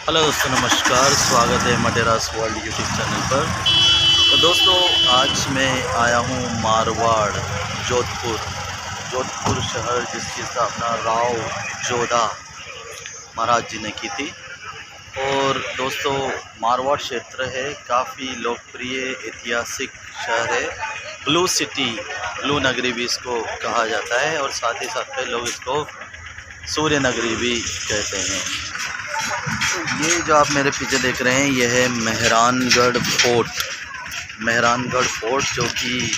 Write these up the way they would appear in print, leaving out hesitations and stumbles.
Hello दोस्तों, नमस्कार। स्वागत है मटेरास वर्ल्ड यूट्यूब चैनल पर। तो दोस्तों, आज मैं आया हूँ मारवाड़, जोधपुर शहर, जिसकी स्थापना राव जोधा महाराज जी ने की थी। और दोस्तों, मारवाड़ क्षेत्र है, काफ़ी लोकप्रिय ऐतिहासिक शहर है। ब्लू सिटी, ब्लू नगरी भी इसको कहा जाता है, और साथ ही साथ कई लोग इसको सूर्य नगरी भी कहते हैं। ये जो आप मेरे पीछे देख रहे हैं, यह है मेहरानगढ़ फोर्ट, जो कि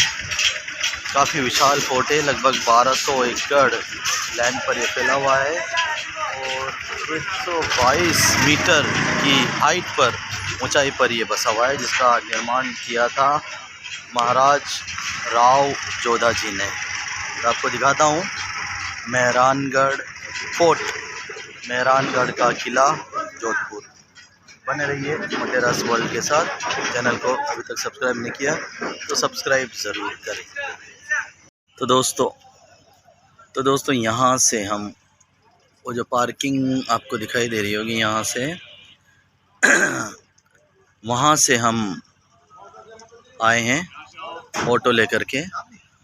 काफ़ी विशाल फोर्ट है। लगभग 1200 एकड़ लैंड पर ये फैला हुआ है, और 122 मीटर की हाइट पर, ऊंचाई पर ये बसा हुआ है, जिसका निर्माण किया था महाराज राव जोधा जी ने। तो आपको दिखाता हूँ मेहरानगढ़ फोर्ट, मेहरानगढ़ का किला, जोधपुर। बने रहिए मटेरास वर्ल्ड के साथ। चैनल को अभी तक सब्सक्राइब नहीं किया तो सब्सक्राइब ज़रूर करें। तो दोस्तों यहाँ से हम, वो जो पार्किंग आपको दिखाई दे रही होगी, यहाँ से वहाँ से हम आए हैं ऑटो लेकर के।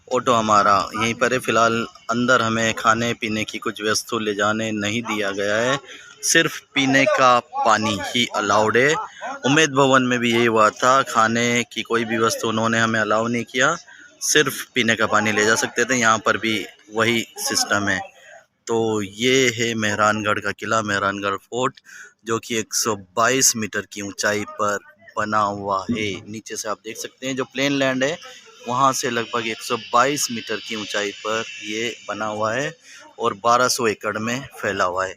ऑटो हमारा यहीं पर है। फ़िलहाल अंदर हमें खाने पीने की कुछ वस्तु ले जाने नहीं दिया गया है, सिर्फ पीने का पानी ही अलाउड है। उम्मेद भवन में भी यही हुआ था, खाने की कोई भी वस्तु उन्होंने हमें अलाउ नहीं किया, सिर्फ पीने का पानी ले जा सकते थे। यहाँ पर भी वही सिस्टम है। तो ये है मेहरानगढ़ का किला, मेहरानगढ़ फोर्ट, जो कि 122 मीटर की ऊंचाई पर बना हुआ है। नीचे से आप देख सकते हैं, जो प्लेन लैंड है वहाँ से लगभग 122 मीटर की ऊंचाई पर ये बना हुआ है, और 1200 एकड़ में फैला हुआ है।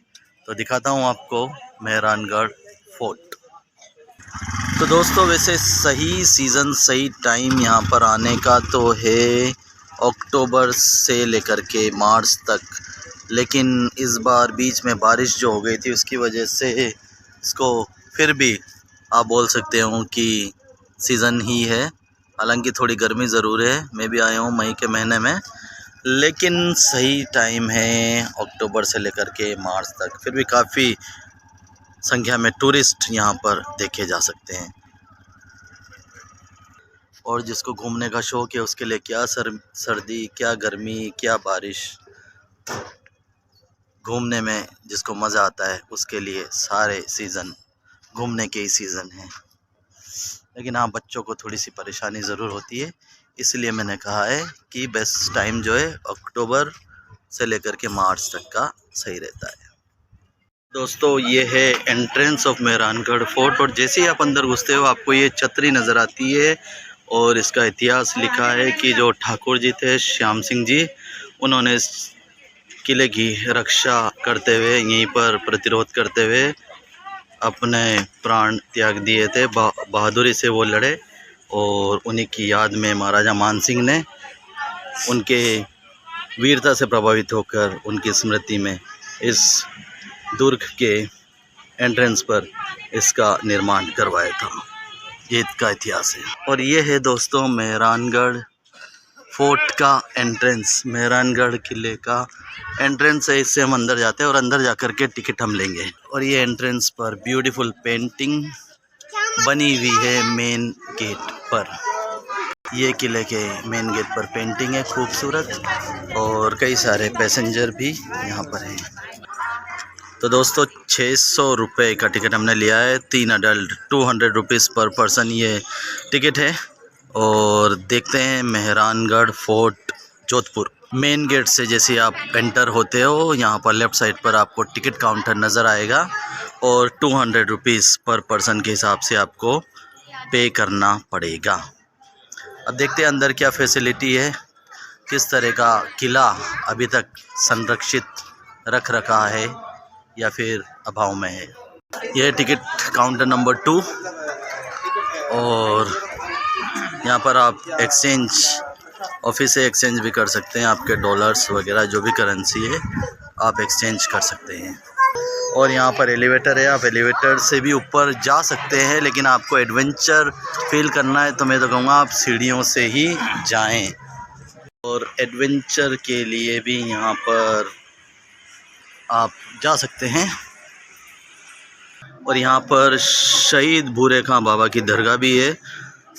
तो दिखाता हूँ आपको मेहरानगढ़ फोर्ट। तो दोस्तों, वैसे सही सीज़न, सही टाइम यहाँ पर आने का तो है अक्टूबर से लेकर के मार्च तक, लेकिन इस बार बीच में बारिश जो हो गई थी, उसकी वजह से इसको फिर भी आप बोल सकते हो कि सीज़न ही है। हालांकि थोड़ी गर्मी ज़रूर है। मैं भी आया हूँ मई के महीने में, लेकिन सही टाइम है अक्टूबर से लेकर के मार्च तक। फिर भी काफ़ी संख्या में टूरिस्ट यहाँ पर देखे जा सकते हैं, और जिसको घूमने का शौक़ है उसके लिए क्या सर्दी, क्या गर्मी, क्या बारिश, घूमने में जिसको मज़ा आता है उसके लिए सारे सीज़न घूमने के ही सीज़न हैं। लेकिन हाँ, बच्चों को थोड़ी सी परेशानी ज़रूर होती है, इसलिए मैंने कहा है कि बेस्ट टाइम जो है अक्टूबर से लेकर के मार्च तक का सही रहता है। दोस्तों, ये है एंट्रेंस ऑफ मेहरानगढ़ फोर्ट, और जैसे ही आप अंदर घुसते हो आपको ये छतरी नज़र आती है, और इसका इतिहास लिखा है कि जो ठाकुर जी थे, श्याम सिंह जी, उन्होंने इस किले की रक्षा करते हुए, यहीं पर प्रतिरोध करते हुए अपने प्राण त्याग दिए थे। बहादुरी से वो लड़े, और उन्हीं की याद में महाराजा मान सिंह ने उनके वीरता से प्रभावित होकर उनकी स्मृति में इस दुर्ग के एंट्रेंस पर इसका निर्माण करवाया था। ये इसका इतिहास है। और ये है दोस्तों मेहरानगढ़ फोर्ट का एंट्रेंस, मेहरानगढ़ किले का एंट्रेंस है। इससे हम अंदर जाते हैं, और अंदर जाकर के टिकट हम लेंगे। और ये एंट्रेंस पर ब्यूटीफुल पेंटिंग बनी हुई है मेन गेट पर। ये किले के मेन गेट पर पेंटिंग है खूबसूरत, और कई सारे पैसेंजर भी यहाँ पर हैं। तो दोस्तों, 600 रुपये का टिकट हमने लिया है, 3 अडल्ट, 200 रुपीज़ पर पर्सन ये टिकट है। और देखते हैं Mehrangarh fort, Jodhpur. Main gate से जैसे आप एंटर होते हो, यहाँ पर लेफ़्ट साइड पर आपको टिकट काउंटर नज़र आएगा, और 200 रुपीज़ पर पर्सन के हिसाब से आपको पे करना पड़ेगा। अब देखते हैं अंदर क्या फैसिलिटी है, किस तरह का किला अभी तक संरक्षित रख रखा है या फिर अभाव में है। यह टिकट काउंटर नंबर 2, और यहाँ पर आप एक्सचेंज ऑफिस से एक्सचेंज भी कर सकते हैं। आपके डॉलर्स वगैरह जो भी करेंसी है आप एक्सचेंज कर सकते हैं। और यहाँ पर एलिवेटर है, आप एलिवेटर से भी ऊपर जा सकते हैं, लेकिन आपको एडवेंचर फील करना है तो मैं तो कहूँगा आप सीढ़ियों से ही जाएं। और एडवेंचर के लिए भी यहाँ पर आप जा सकते हैं। और यहाँ पर शहीद भूरे खां बाबा की दरगाह भी है।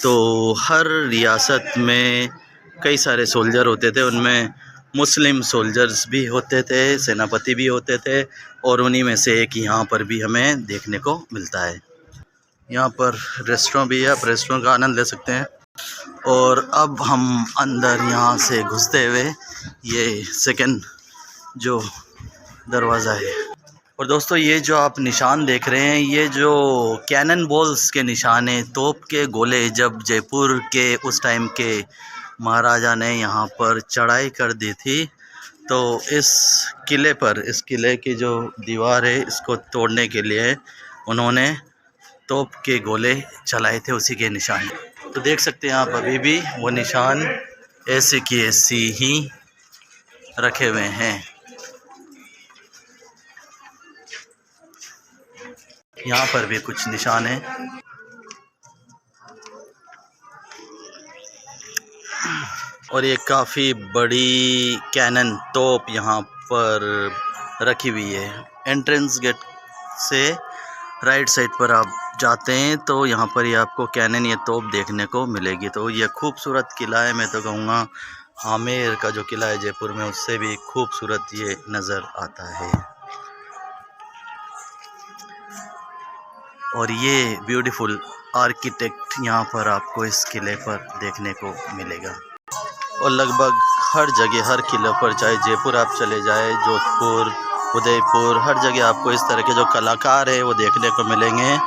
तो हर रियासत में कई सारे सोल्जर होते थे, उनमें मुस्लिम सोल्जर्स भी होते थे, सेनापति भी होते थे, और उन्हीं में से एक यहाँ पर भी हमें देखने को मिलता है। यहाँ पर रेस्टोरेंट भी है, आप रेस्टोरेंट का आनंद ले सकते हैं। और अब हम अंदर यहाँ से घुसते हुए ये सेकंड जो दरवाज़ा है। और दोस्तों ये जो आप निशान देख रहे हैं, ये जो कैनन बॉल्स के निशान हैं, तोप के गोले, जब जयपुर के उस टाइम के महाराजा ने यहाँ पर चढ़ाई कर दी थी, तो इस किले पर, इस किले की जो दीवार है, इसको तोड़ने के लिए उन्होंने तोप के गोले चलाए थे, उसी के निशान। तो देख सकते हैं आप अभी भी वो निशान ऐसे की ऐसी ही रखे हुए हैं। यहाँ पर भी कुछ निशान हैं। और ये काफ़ी बड़ी कैनन तोप यहाँ पर रखी हुई है। एंट्रेंस गेट से राइट साइड पर आप जाते हैं तो यहाँ पर ही आपको कैनन ये तोप देखने को मिलेगी। तो ये खूबसूरत किला है, मैं तो कहूँगा आमेर का जो किला है जयपुर में, उससे भी खूबसूरत ये नज़र आता है। और ये ब्यूटीफुल आर्किटेक्ट यहाँ पर आपको इस किले पर देखने को मिलेगा। और लगभग हर जगह, हर किले पर, चाहे जयपुर आप चले जाए, जोधपुर, उदयपुर, हर जगह आपको इस तरह के जो कलाकार हैं वो देखने को मिलेंगे।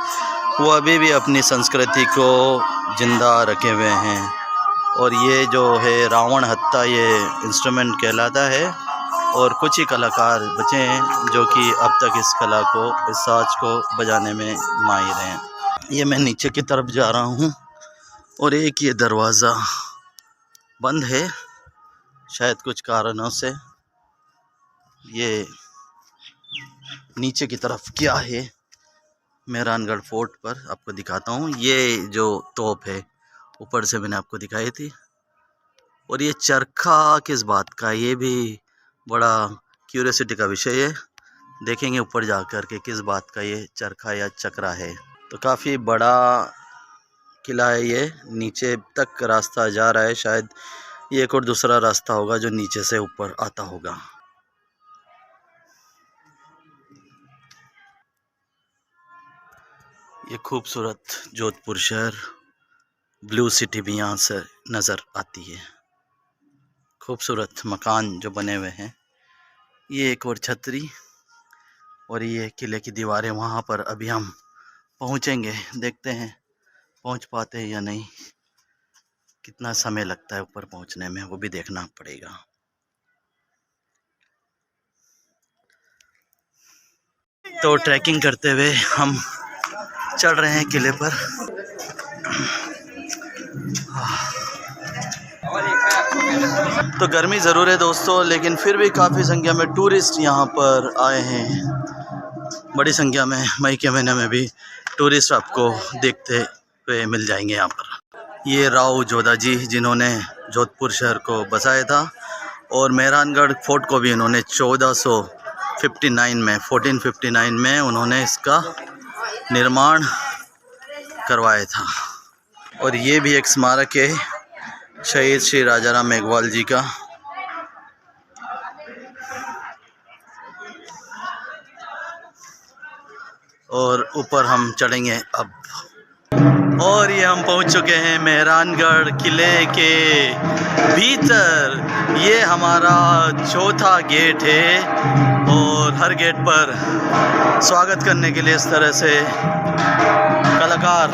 वो अभी भी अपनी संस्कृति को ज़िंदा रखे हुए हैं। और ये जो है रावण हत्था, ये इंस्ट्रूमेंट कहलाता है। और कुछ ही कलाकार बचे हैं जो कि अब तक इस कला को, इस साज को बजाने में माहिर हैं। ये मैं नीचे की तरफ जा रहा हूँ और एक ये दरवाज़ा बंद है, शायद कुछ कारणों से। ये नीचे की तरफ क्या है, मेहरानगढ़ फोर्ट पर आपको दिखाता हूँ। ये जो तोप है ऊपर से मैंने आपको दिखाई थी। और ये चरखा किस बात का, ये भी बड़ा क्यूरियोसिटी का विषय है। देखेंगे ऊपर जाकर के किस बात का ये चरखा या चक्रा है। तो काफ़ी बड़ा किला है ये, नीचे तक रास्ता जा रहा है। शायद ये एक और दूसरा रास्ता होगा जो नीचे से ऊपर आता होगा। ये खूबसूरत जोधपुर शहर, ब्लू सिटी भी यहाँ से नज़र आती है। खूबसूरत मकान जो बने हुए हैं, ये एक और छतरी और ये किले की दीवारें। वहाँ पर अभी हम पहुँचेंगे, देखते हैं पहुँच पाते हैं या नहीं, कितना समय लगता है ऊपर पहुँचने में, वो भी देखना पड़ेगा। तो ट्रैकिंग करते हुए हम चढ़ रहे हैं किले पर। तो गर्मी ज़रूर है दोस्तों, लेकिन फिर भी काफ़ी संख्या में टूरिस्ट यहाँ पर आए हैं। बड़ी संख्या में मई के महीने में भी टूरिस्ट आपको देखते हुए मिल जाएंगे यहाँ पर। ये राव जोधा जी, जिन्होंने जोधपुर शहर को बसाया था, और मेहरानगढ़ फोर्ट को भी इन्होंने 1459 में उन्होंने इसका निर्माण करवाया था। और ये भी एक स्मारक है शहीद श्री राजा राम मेघवाल जी का। और ऊपर हम चढ़ेंगे अब। और ये हम पहुंच चुके हैं मेहरानगढ़ किले के भीतर। ये हमारा चौथा गेट है और हर गेट पर स्वागत करने के लिए इस तरह से कलाकार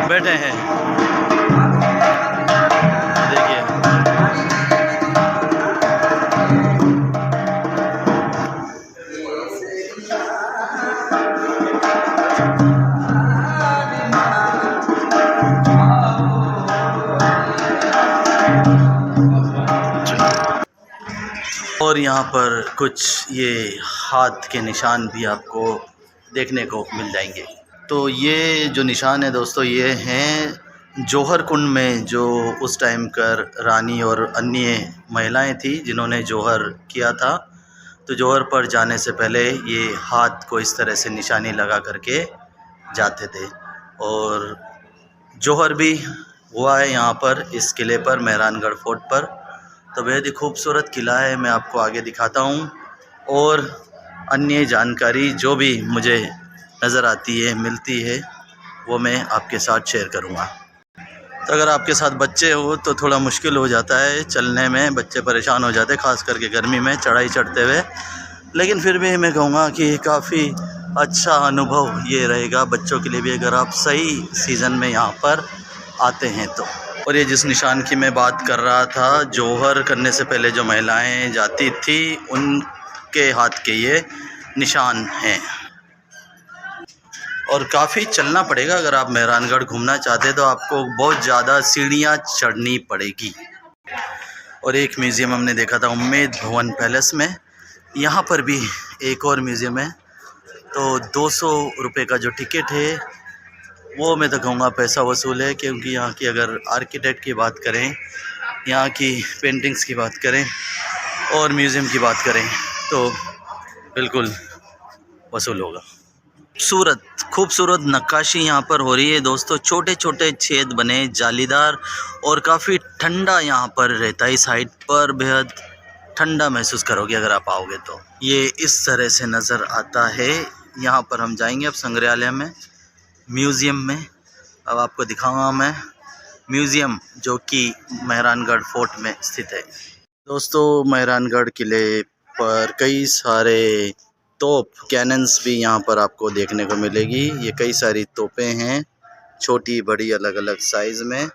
बैठे हैं। देखिए, और यहाँ पर कुछ ये हाथ के निशान भी आपको देखने को मिल जाएंगे। तो ये जो निशान है दोस्तों, ये हैं जौहर कुंड में जो उस टाइम कर रानी और अन्य महिलाएं थी जिन्होंने जौहर किया था, तो जौहर पर जाने से पहले ये हाथ को इस तरह से निशानी लगा करके जाते थे। और जौहर भी हुआ है यहाँ पर, इस किले पर, मेहरानगढ़ फोर्ट पर। तो बेहद ही खूबसूरत किला है, मैं आपको आगे दिखाता हूँ और अन्य जानकारी जो भी मुझे नज़र आती है, मिलती है, वो मैं आपके साथ शेयर करूँगा। तो अगर आपके साथ बच्चे हो तो थोड़ा मुश्किल हो जाता है चलने में, बच्चे परेशान हो जाते हैं ख़ास करके गर्मी में चढ़ाई चढ़ते हुए, लेकिन फिर भी मैं कहूँगा कि काफ़ी अच्छा अनुभव ये रहेगा बच्चों के लिए भी, अगर आप सही सीज़न में यहाँ पर आते हैं तो। और ये जिस निशान की मैं बात कर रहा था, जौहर करने से पहले जो महिलाएं जाती थी उनके हाथ के ये निशान हैं। और काफ़ी चलना पड़ेगा, अगर आप मेहरानगढ़ घूमना चाहते हैं तो आपको बहुत ज़्यादा सीढ़ियाँ चढ़नी पड़ेगी। और एक म्यूज़ियम हमने देखा था उम्मेद भवन पैलेस में, यहाँ पर भी एक और म्यूज़ियम है। तो 200 रुपये का जो टिकट है वो मैं तो कहूँगा पैसा वसूल है, क्योंकि यहाँ की अगर आर्किटेक्ट की बात करें, यहाँ की पेंटिंग्स की बात करें और म्यूज़ियम की बात करें तो बिल्कुल वसूल होगा। खूबसूरत नक्काशी यहाँ पर हो रही है दोस्तों, छोटे छोटे छेद बने, जालीदार, और काफ़ी ठंडा यहाँ पर रहता है। इस हाइट पर बेहद ठंडा महसूस करोगे अगर आप आओगे तो। ये इस तरह से नज़र आता है। यहाँ पर हम जाएंगे अब संग्रहालय में, म्यूज़ियम में। अब आपको दिखाऊंगा मैं म्यूज़ियम जो कि मेहरानगढ़ फोर्ट में स्थित है। दोस्तों, मेहरानगढ़ किले पर कई सारे तोप, कैनन्स भी यहाँ पर आपको देखने को मिलेगी। ये कई सारी तोपें हैं, छोटी बड़ी अलग अलग साइज़ में।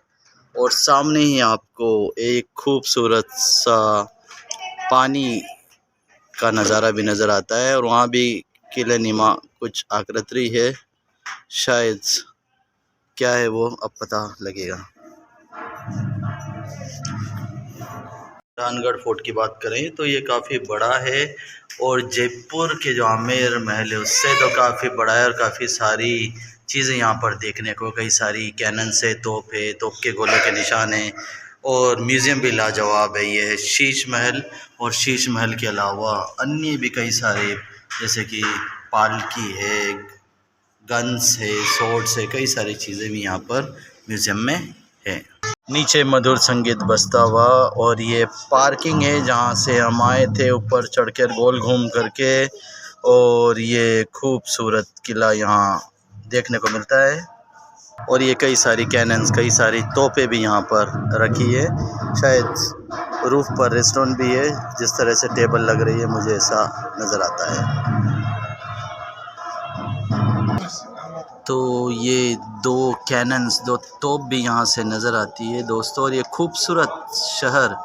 और सामने ही आपको एक खूबसूरत सा पानी का नज़ारा भी नज़र आता है, और वहाँ भी किले नुमा कुछ आकृति है, शायद क्या है वो अब पता लगेगा। मेहरानगढ़ फोर्ट की बात करें तो ये काफ़ी बड़ा है, और जयपुर के जो आमेर महल है उससे तो काफ़ी बड़ा है, और काफ़ी सारी चीज़ें यहाँ पर देखने को, कई सारी कैनन से तोप है, तोप के गोलों के निशान हैं, और म्यूज़ियम भी लाजवाब है। ये है शीश महल, और शीश महल के अलावा अन्य भी कई सारे, जैसे कि पालकी है, गन्स है, स्वॉर्ड्स है, कई सारी चीज़ें भी यहाँ पर म्यूज़ियम में है। नीचे मधुर संगीत बजता हुआ, और ये पार्किंग है जहाँ से हम आए थे ऊपर चढ़कर गोल घूम करके। और ये खूबसूरत किला यहाँ देखने को मिलता है, और ये कई सारी कैनन्स, कई सारी तोपें भी यहाँ पर रखी है। शायद रूफ पर रेस्टोरेंट भी है, जिस तरह से टेबल लग रही है मुझे ऐसा नज़र आता है। तो ये दो कैनन्स, दो तोप भी यहाँ से नज़र आती है दोस्तों। और ये खूबसूरत शहर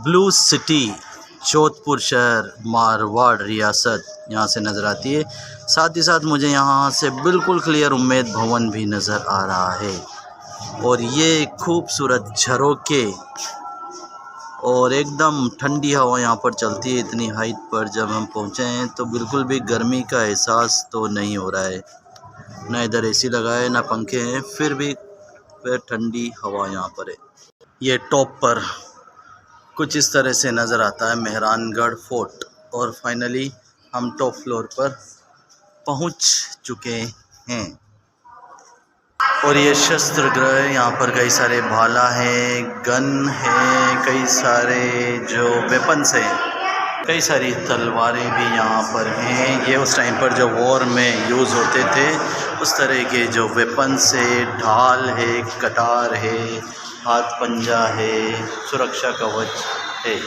ब्लू सिटी, जोधपुर शहर, मारवाड़ रियासत यहाँ से नज़र आती है। साथ ही साथ मुझे यहाँ से बिल्कुल क्लियर उम्मेद भवन भी नज़र आ रहा है। और ये खूबसूरत झरोके, और एकदम ठंडी हवा यहाँ पर चलती है। इतनी हाइट पर जब हम पहुँचे हैं तो बिल्कुल भी गर्मी का एहसास तो नहीं हो रहा है, ना इधर एसी लगा है ना पंखे हैं, फिर भी ठंडी हवा यहाँ पर है। ये टॉप पर कुछ इस तरह से नज़र आता है मेहरानगढ़ फोर्ट। और फाइनली हम टॉप फ्लोर पर पहुँच चुके हैं। और ये शस्त्र गृह, यहाँ पर कई सारे भाला हैं, गन है, कई सारे जो वेपन्स हैं, कई सारी तलवारें भी यहाँ पर हैं। ये उस टाइम पर जो वॉर में यूज़ होते थे उस तरह के जो वेपन्स है, ढाल है, कटार है, हाथ पंजा है, सुरक्षा कवच है।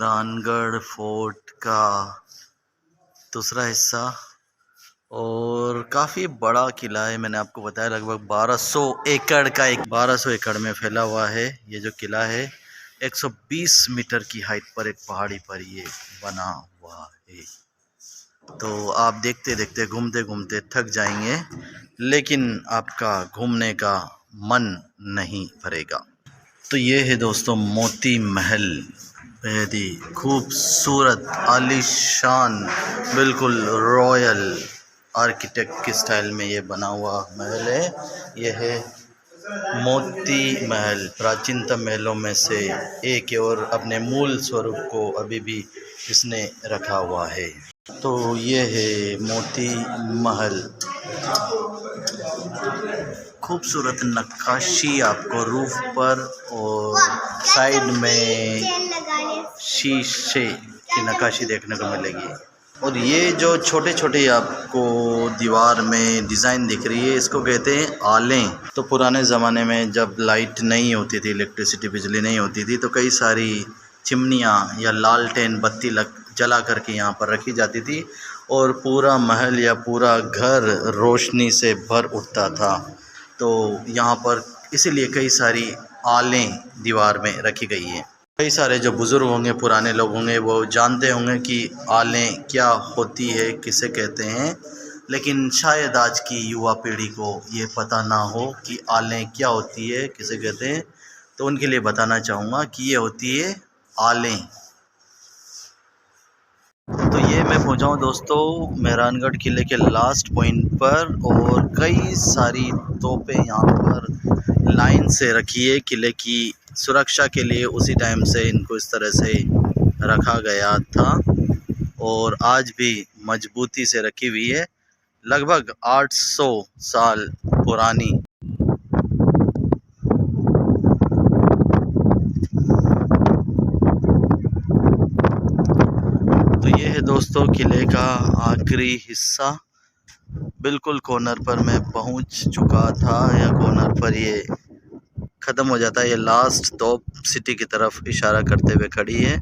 मेहरानगढ़ फोर्ट का दूसरा हिस्सा, और काफ़ी बड़ा किला है। मैंने आपको बताया लगभग 1200 एकड़ का, 1200 एकड़ में फैला हुआ है ये जो किला है। 120 मीटर की हाइट पर एक पहाड़ी पर ये बना हुआ है। तो आप देखते देखते घूमते घूमते थक जाएंगे, लेकिन आपका घूमने का मन नहीं भरेगा। तो ये है दोस्तों मोती महल, बेहद ही खूबसूरत आलीशान, बिल्कुल रॉयल आर्किटेक्ट के स्टाइल में ये बना हुआ महल है। यह है मोती महल, प्राचीनतम महलों में से एक है और अपने मूल स्वरूप को अभी भी इसने रखा हुआ है। तो ये है मोती महल, खूबसूरत नक्काशी आपको रूफ पर और साइड में शीशे की नक्काशी देखने को मिलेगी। और ये जो छोटे छोटे आपको दीवार में डिज़ाइन दिख रही है, इसको कहते हैं आलें। तो पुराने ज़माने में जब लाइट नहीं होती थी, इलेक्ट्रिसिटी बिजली नहीं होती थी, तो कई सारी चिमनियाँ या लालटेन बत्ती जला करके यहाँ पर रखी जाती थी और पूरा महल या पूरा घर रोशनी से भर उठता था। तो यहाँ पर इसीलिए कई सारी आलें दीवार में रखी गई हैं। कई सारे जो बुज़ुर्ग होंगे, पुराने लोग होंगे, वो जानते होंगे कि आलें क्या होती है, किसे कहते हैं, लेकिन शायद आज की युवा पीढ़ी को ये पता ना हो कि आलें क्या होती है, किसे कहते हैं। तो उनके लिए बताना चाहूँगा कि ये होती है आलें। तो ये मैं पहुंचा हूँ दोस्तों मेहरानगढ़ किले के लास्ट पॉइंट पर, और कई सारी तोपें यहाँ पर लाइन से रखी है किले की सुरक्षा के लिए। उसी टाइम से इनको इस तरह से रखा गया था और आज भी मजबूती से रखी हुई है, लगभग 800 साल पुरानी। तो ये है दोस्तों किले का आखिरी हिस्सा। बिल्कुल कॉर्नर पर मैं पहुंच चुका था, या कॉर्नर पर ये ख़त्म हो जाता है। ये लास्ट तोप सिटी की तरफ इशारा करते हुए खड़ी है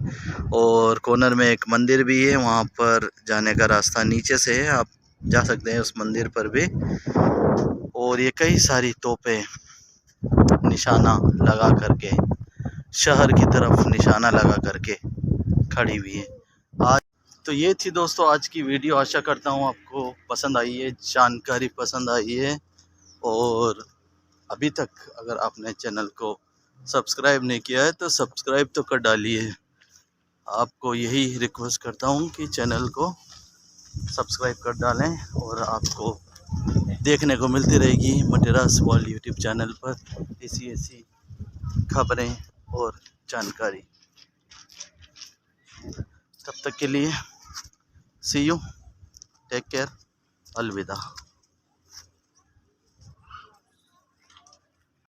और कॉर्नर में एक मंदिर भी है, वहाँ पर जाने का रास्ता नीचे से है, आप जा सकते हैं उस मंदिर पर भी। और ये कई सारी तोपें निशाना लगा करके, शहर की तरफ निशाना लगा करके खड़ी हुई है। आज तो ये थी दोस्तों आज की वीडियो। आशा करता हूँ आपको पसंद आई है, जानकारी पसंद आई है। और अभी तक अगर आपने चैनल को सब्सक्राइब नहीं किया है तो सब्सक्राइब तो कर डालिए। आपको यही रिक्वेस्ट करता हूँ कि चैनल को सब्सक्राइब कर डालें, और आपको देखने को मिलती रहेगी मटेरास वर्ल्ड यूट्यूब चैनल पर ऐसी खबरें और जानकारी। तब तक के लिए सी यू, टेक केयर, अलविदा।